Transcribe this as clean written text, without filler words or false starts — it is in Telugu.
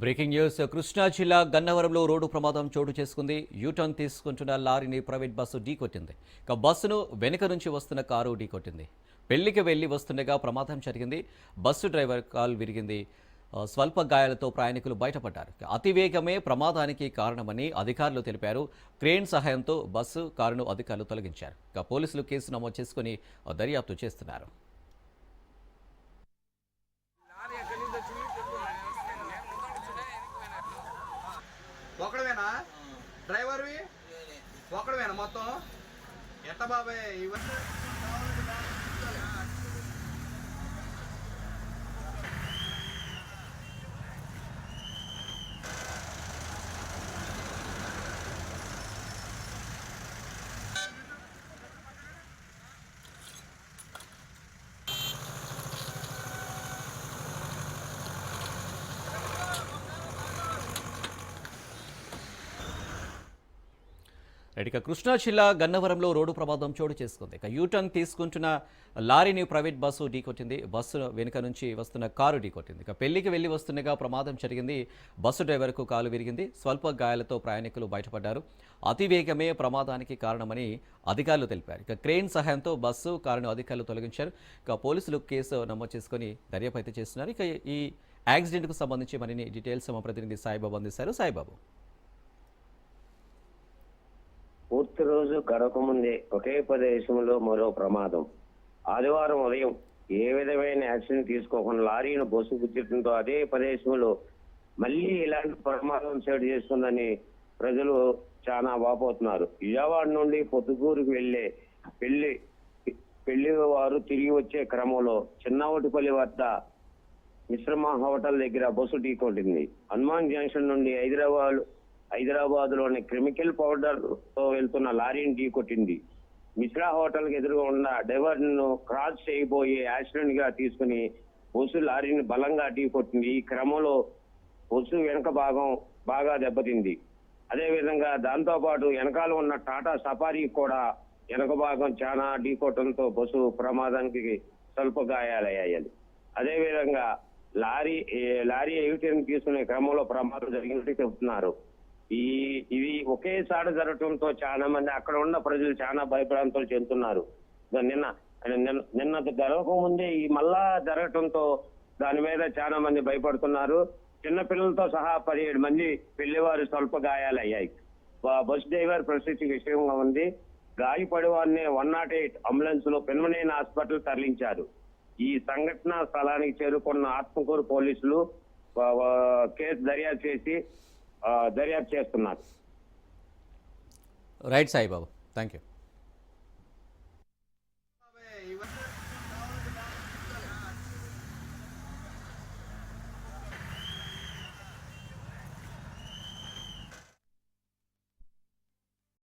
బ్రేకింగ్ న్యూస్ కృష్ణా జిల్లా గన్నవరంలో రోడ్డు ప్రమాదం చోటు చేసుకుంది. యూటర్న్ తీసుకుంటున్న లారీని ప్రైవేట్ బస్సు ఢీకొట్టింది. ఇక బస్సును వెనుక నుంచి వస్తున్న కారు ఢీకొట్టింది. పెళ్లికి వెళ్లి వస్తుండగా ప్రమాదం జరిగింది. బస్సు డ్రైవర్ కాలు విరిగింది. స్వల్ప గాయాలతో ప్రయాణికులు బయటపడ్డారు. అతివేగమే ప్రమాదానికి కారణమని అధికారులు తెలిపారు. క్రేన్ సహాయంతో బస్సు కారును అధికారులు తొలగించారు. ఇక పోలీసులు కేసు నమోదు చేసుకుని దర్యాప్తు చేస్తున్నారు. ఒకడవేనా డ్రైవర్వి ఒకడవేనా మొత్తం ఎట్ట బాబాయ్ ఇవన్నీ ఇక కృష్ణా జిల్లా గన్నవరంలో రోడ్డు ప్రమాదం చోటు చేసుకుంది. ఇక యూటర్న్ తీసుకుంటున్న లారీని ప్రైవేట్ బస్సు ఢీకొట్టింది. బస్సు వెనుక నుంచి వస్తున్న కారు ఢీకొట్టింది. ఇక పెళ్లికి వెళ్లి వస్తుండగా ప్రమాదం జరిగింది. బస్సు డ్రైవర్కు కాలు విరిగింది. స్వల్ప గాయాలతో ప్రయాణికులు బయటపడ్డారు. అతివేగమే ప్రమాదానికి కారణమని అధికారులు తెలిపారు. ఇక క్రేన్ సహాయంతో బస్సు కారును అధికారులు తొలగించారు. ఇక పోలీసులు కేసు నమోదు చేసుకుని దర్యాప్తు అయితే చేస్తున్నారు. ఇక ఈ యాక్సిడెంట్కు సంబంధించి మరిన్ని డీటెయిల్స్ మా ప్రతినిధి సాయిబాబు అందిస్తారు. సాయిబాబు, పూర్తి రోజు గడవకముందే ఒకే ప్రదేశంలో మరో ప్రమాదం. ఆదివారం ఉదయం ఏ విధమైన యాక్సిడెంట్ తీసుకోకుండా లారీని బస్సు గుర్తించడంతో అదే ప్రదేశంలో మళ్ళీ ఇలాంటి ప్రమాదం చోటు చేస్తుందని ప్రజలు చాలా వాపోతున్నారు. విజయవాడ నుండి పొద్దుగూరుకు వెళ్లే పెళ్లి వారు తిరిగి వచ్చే క్రమంలో చిన్నవటిపల్లి వద్ద మిశ్రమ హోటల్ దగ్గర బస్సు ఢీకొట్టింది. హనుమాన్ జంక్షన్ నుండి హైదరాబాద్ లోని కెమికల్ పౌడర్ తో వెళ్తున్న లారీని ఢీకొట్టింది. మిశ్రా హోటల్ కి ఎదురుగా ఉన్న డైవర్ ను క్రాస్ చేయబోయి యాక్సిడెంట్ గా తీసుకుని బస్సు లారీని బలంగా ఢీకొట్టింది. ఈ క్రమంలో బస్సు వెనక భాగం బాగా దెబ్బతింది. అదే విధంగా దాంతో పాటు వెనకాల ఉన్న టాటా సఫారీ కూడా వెనక భాగం చాలా ఢీకొట్టడంతో బస్సు ప్రమాదానికి స్వల్ప గాయాలయ్యాయి. అదే విధంగా లారీ యూటర్న్ తీసుకునే క్రమంలో ప్రమాదం జరిగినట్టు చెబుతున్నారు. ఇవి ఒకేసారి జరగడంతో చాలా మంది అక్కడ ఉన్న ప్రజలు చాలా భయభ్రాంతులు చెందుతున్నారు. నిన్న జరగక ముందే ఈ మళ్ళా జరగటంతో దాని మీద చాలా మంది భయపడుతున్నారు. చిన్న పిల్లలతో సహా 17 మంది పెళ్లివారు స్వల్ప గాయాలయ్యాయి. బస్ డ్రైవర్ పరిస్థితి విషయంగా ఉంది. గాయపడి వారిని 108 అంబులెన్స్ లో పెన్మనేని హాస్పిటల్ తరలించారు. ఈ సంఘటన స్థలానికి చేరుకున్న ఆత్మకూరు పోలీసులు కేసు దర్యాప్తు చేస్తున్నారు. Right Saibabu, thank you.